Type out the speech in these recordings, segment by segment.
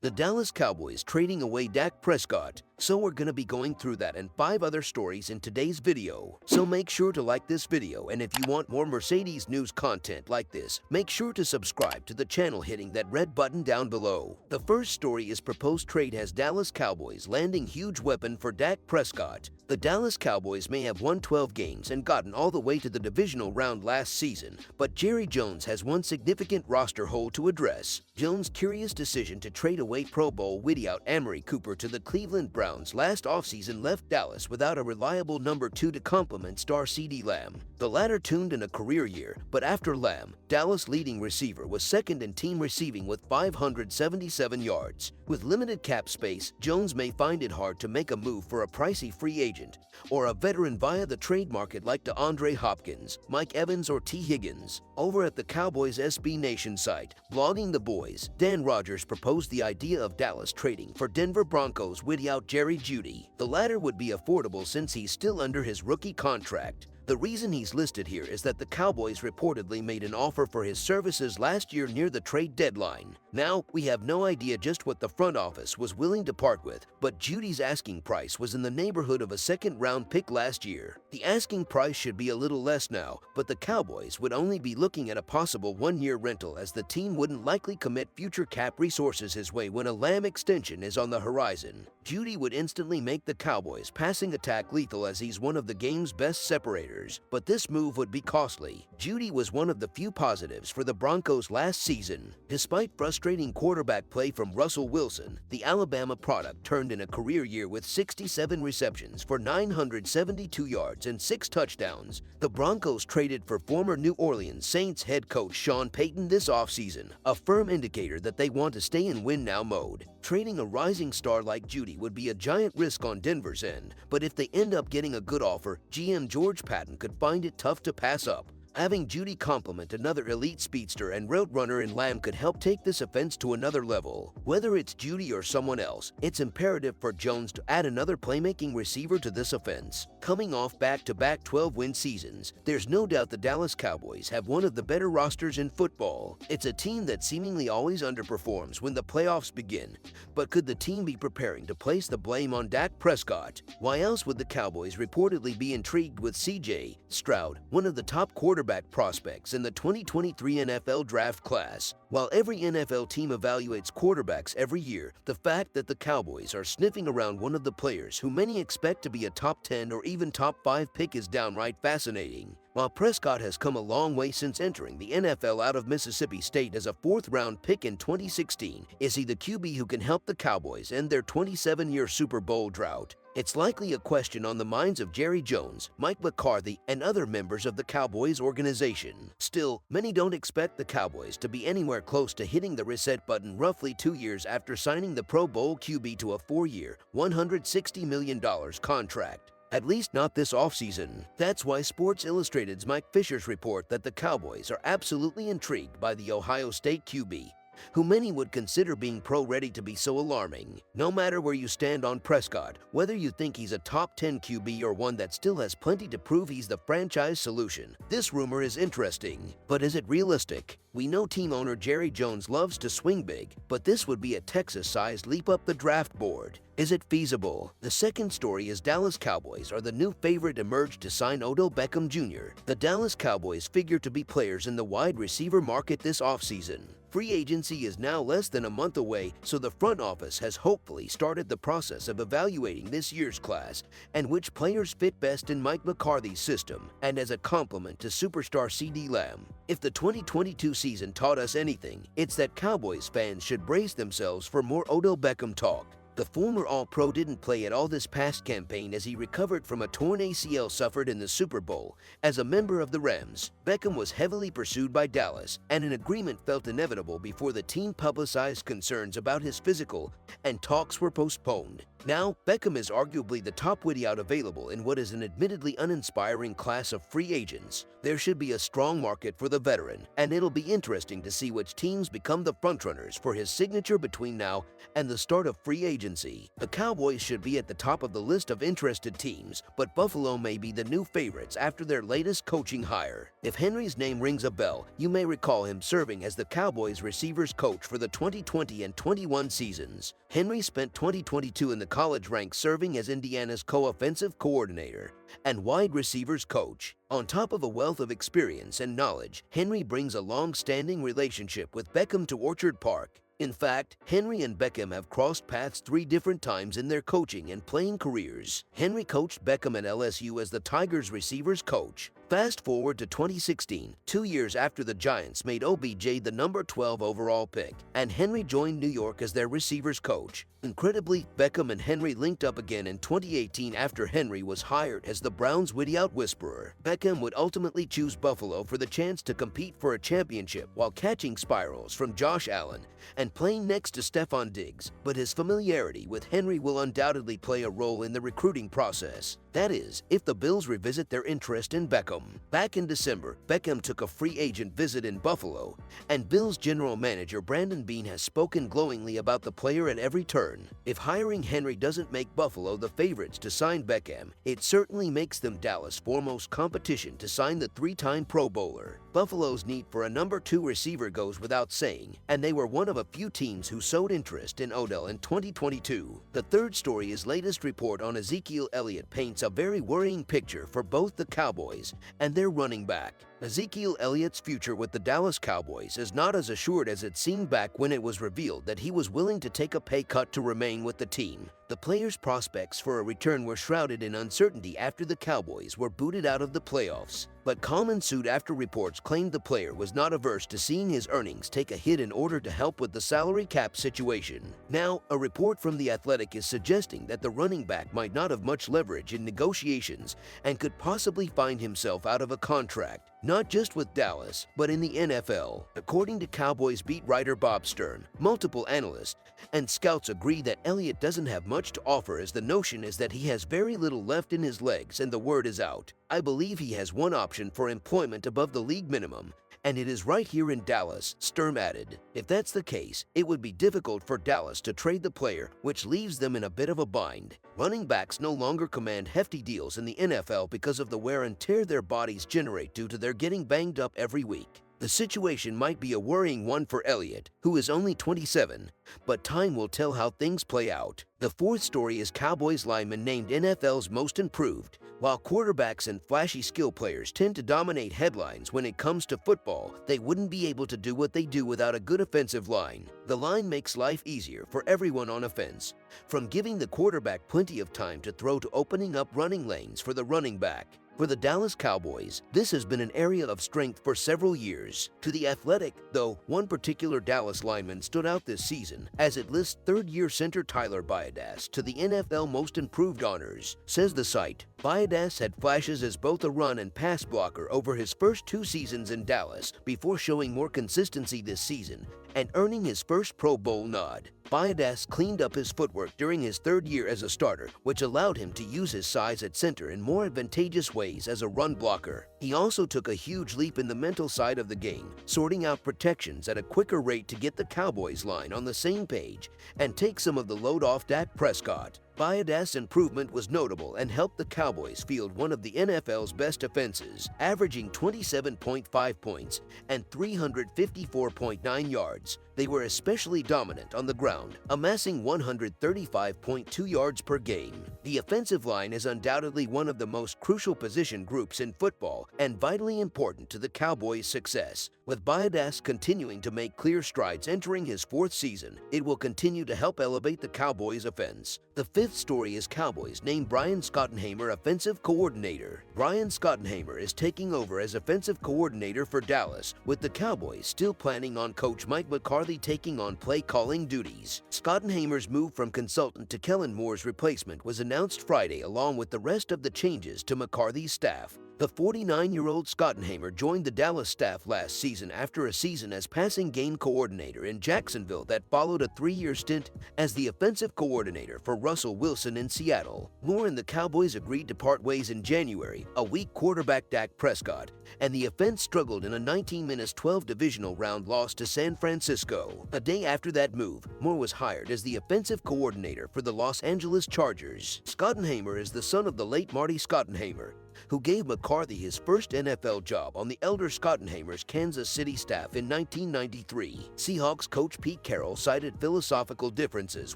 The Dallas Cowboys trading away Dak Prescott. So we're gonna be going through that and 5 other stories in today's video. So make sure to like this video, and if you want more Mercedes news content like this, make sure to subscribe to the channel hitting that red button down below. The first story is proposed trade has Dallas Cowboys landing huge weapon for Dak Prescott. The Dallas Cowboys may have won 12 games and gotten all the way to the divisional round last season, but Jerry Jones has one significant roster hole to address. Jones' curious decision to trade away Pro Bowl wideout Amari Cooper to the Cleveland Browns last offseason left Dallas without a reliable number 2 to complement star CeeDee Lamb. The latter tuned in a career year, but after Lamb, Dallas' leading receiver was second in team receiving with 577 yards. With limited cap space, Jones may find it hard to make a move for a pricey free agent or a veteran via the trade market like DeAndre Hopkins, Mike Evans, or T. Higgins. Over at the Cowboys SB Nation site, Blogging the Boys, Dan Rogers proposed the idea of Dallas trading for Denver Broncos wideout Jerry Jeudy. The latter would be affordable since he's still under his rookie contract. The reason he's listed here is that the Cowboys reportedly made an offer for his services last year near the trade deadline. Now, we have no idea just what the front office was willing to part with, but Jeudy's asking price was in the neighborhood of a second-round pick last year. The asking price should be a little less now, but the Cowboys would only be looking at a possible one-year rental as the team wouldn't likely commit future cap resources his way when a Lamb extension is on the horizon. Jeudy would instantly make the Cowboys' passing attack lethal as he's one of the game's best separators, but this move would be costly. Jeudy was one of the few positives for the Broncos last season. Despite frustrating quarterback play from Russell Wilson, the Alabama product turned in a career year with 67 receptions for 972 yards and 6 touchdowns. The Broncos traded for former New Orleans Saints head coach Sean Payton this offseason, a firm indicator that they want to stay in win-now mode. Trading a rising star like Jeudy would be a giant risk on Denver's end, but if they end up getting a good offer, GM George Patton could find it tough to pass up. Having Jeudy complement another elite speedster and route runner in Lamb could help take this offense to another level. Whether it's Jeudy or someone else, it's imperative for Jones to add another playmaking receiver to this offense. Coming off back-to-back 12-win seasons, there's no doubt the Dallas Cowboys have one of the better rosters in football. It's a team that seemingly always underperforms when the playoffs begin. But could the team be preparing to place the blame on Dak Prescott? Why else would the Cowboys reportedly be intrigued with C.J. Stroud, one of the top quarterbacks prospects in the 2023 NFL draft class? While every NFL team evaluates quarterbacks every year, the fact that the Cowboys are sniffing around one of the players who many expect to be a top 10 or even top 5 pick is downright fascinating. While Prescott has come a long way since entering the NFL out of Mississippi State as a 4th-round pick in 2016, is he the QB who can help the Cowboys end their 27-year Super Bowl drought? It's likely a question on the minds of Jerry Jones, Mike McCarthy, and other members of the Cowboys organization. Still, many don't expect the Cowboys to be anywhere close to hitting the reset button roughly 2 years after signing the Pro Bowl QB to a 4-year, $160 million contract. At least not this offseason. That's why Sports Illustrated's Mike Fisher's report that the Cowboys are absolutely intrigued by the Ohio State QB, who many would consider being pro-ready to be so alarming. No matter where you stand on Prescott, whether you think he's a top 10 QB or one that still has plenty to prove he's the franchise solution, this rumor is interesting. But is it realistic? We know team owner Jerry Jones loves to swing big, but this would be a Texas-sized leap up the draft board. Is it feasible? The second story is Dallas Cowboys are the new favorite emerged to sign Odell Beckham Jr. The Dallas Cowboys figure to be players in the wide receiver market this offseason. Free agency is now less than a month away, so the front office has hopefully started the process of evaluating this year's class and which players fit best in Mike McCarthy's system and as a complement to superstar CeeDee Lamb. If the 2022 season taught us anything, it's that Cowboys fans should brace themselves for more Odell Beckham talk. The former All-Pro didn't play at all this past campaign as he recovered from a torn ACL suffered in the Super Bowl. As a member of the Rams, Beckham was heavily pursued by Dallas, and an agreement felt inevitable before the team publicized concerns about his physical, and talks were postponed. Now, Beckham is arguably the top wideout available in what is an admittedly uninspiring class of free agents. There should be a strong market for the veteran, and it'll be interesting to see which teams become the frontrunners for his signature between now and the start of free agency. The Cowboys should be at the top of the list of interested teams, but Buffalo may be the new favorites after their latest coaching hire. If Henry's name rings a bell, you may recall him serving as the Cowboys receivers coach for the 2020 and 21 seasons. Henry spent 2022 in the college ranks serving as Indiana's co-offensive coordinator and wide receivers coach. On top of a wealth of experience and knowledge, Henry brings a long-standing relationship with Beckham to Orchard Park. In fact, Henry and Beckham have crossed paths 3 different times in their coaching and playing careers. Henry coached Beckham at LSU as the Tigers receivers coach. Fast forward to 2016, 2 years after the Giants made OBJ the number 12 overall pick, and Henry joined New York as their receivers coach. Incredibly, Beckham and Henry linked up again in 2018 after Henry was hired as the Browns' wideout whisperer. Beckham would ultimately choose Buffalo for the chance to compete for a championship while catching spirals from Josh Allen and playing next to Stephon Diggs, but his familiarity with Henry will undoubtedly play a role in the recruiting process. That is, if the Bills revisit their interest in Beckham. Back in December, Beckham took a free agent visit in Buffalo, and Bills general manager Brandon Beane has spoken glowingly about the player at every turn. If hiring Henry doesn't make Buffalo the favorites to sign Beckham, it certainly makes them Dallas' foremost competition to sign the 3-time Pro Bowler. Buffalo's need for a number 2 receiver goes without saying, and they were one of a few teams who showed interest in Odell in 2022. The third story is latest report on Ezekiel Elliott paints a very worrying picture for both the Cowboys and their running back. Ezekiel Elliott's future with the Dallas Cowboys is not as assured as it seemed back when it was revealed that he was willing to take a pay cut to remain with the team. The player's prospects for a return were shrouded in uncertainty after the Cowboys were booted out of the playoffs, but calm ensued after reports claimed the player was not averse to seeing his earnings take a hit in order to help with the salary cap situation. Now, a report from The Athletic is suggesting that the running back might not have much leverage in negotiations and could possibly find himself out of a contract, not just with Dallas, but in the NFL. According to Cowboys beat writer Bob Stern, multiple analysts and scouts agree that Elliott doesn't have much to offer, as the notion is that he has very little left in his legs and the word is out. I believe he has one option for employment above the league minimum, and it is right here in Dallas, Sturm added. If that's the case, it would be difficult for Dallas to trade the player, which leaves them in a bit of a bind. Running backs no longer command hefty deals in the NFL because of the wear and tear their bodies generate due to their getting banged up every week. The situation might be a worrying one for Elliott, who is only 27, but time will tell how things play out. The fourth story is Cowboys lineman named NFL's most improved. While quarterbacks and flashy skill players tend to dominate headlines when it comes to football, they wouldn't be able to do what they do without a good offensive line. The line makes life easier for everyone on offense, from giving the quarterback plenty of time to throw to opening up running lanes for the running back. For the Dallas Cowboys, this has been an area of strength for several years. To The Athletic, though, one particular Dallas lineman stood out this season, as it lists third-year center Tyler Biadasz to the NFL Most Improved honors. Says the site, Biadasz had flashes as both a run and pass blocker over his first 2 seasons in Dallas before showing more consistency this season and earning his first Pro Bowl nod. Biadasz cleaned up his footwork during his 3rd year as a starter, which allowed him to use his size at center in more advantageous ways as a run blocker. He also took a huge leap in the mental side of the game, sorting out protections at a quicker rate to get the Cowboys line on the same page and take some of the load off Dak Prescott. Biadasz's improvement was notable and helped the Cowboys field one of the NFL's best offenses, averaging 27.5 points and 354.9 yards. They were especially dominant on the ground, amassing 135.2 yards per game. The offensive line is undoubtedly one of the most crucial position groups in football and vitally important to the Cowboys' success. With Biadasz continuing to make clear strides entering his 4th season, it will continue to help elevate the Cowboys' offense. The 5th story is Cowboys named Brian Schottenheimer offensive coordinator. Brian Schottenheimer is taking over as offensive coordinator for Dallas, with the Cowboys still planning on coach Mike McCarthy taking on play-calling duties. Schottenheimer's move from consultant to Kellen Moore's replacement was announced Friday along with the rest of the changes to McCarthy's staff. The 49-year-old Schottenheimer joined the Dallas staff last season after a season as passing game coordinator in Jacksonville that followed a 3-year stint as the offensive coordinator for Russell Wilson in Seattle. Moore and the Cowboys agreed to part ways in January, a weak quarterback Dak Prescott, and the offense struggled in a 19-12 divisional round loss to San Francisco. A day after that move, Moore was hired as the offensive coordinator for the Los Angeles Chargers. Schottenheimer is the son of the late Marty Schottenheimer, who gave McCarthy his first NFL job on the elder Schottenheimer's Kansas City staff in 1993. Seahawks coach Pete Carroll cited philosophical differences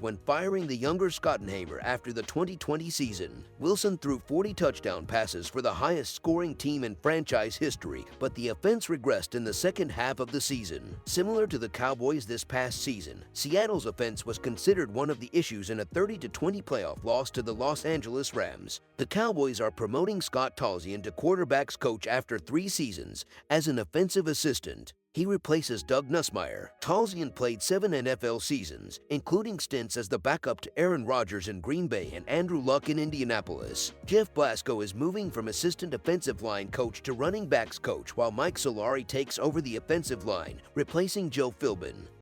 when firing the younger Schottenheimer after the 2020 season. Wilson threw 40 touchdown passes for the highest-scoring team in franchise history, but the offense regressed in the second half of the season. Similar to the Cowboys this past season, Seattle's offense was considered one of the issues in a 30-20 playoff loss to the Los Angeles Rams. The Cowboys are promoting Scott Tolzien to quarterbacks coach after 3 seasons as an offensive assistant. He replaces Doug Nussmeier. Tolzien played 7 NFL seasons, including stints as the backup to Aaron Rodgers in Green Bay and Andrew Luck in Indianapolis. Jeff Blasco is moving from assistant offensive line coach to running backs coach while Mike Solari takes over the offensive line, replacing Joe Philbin.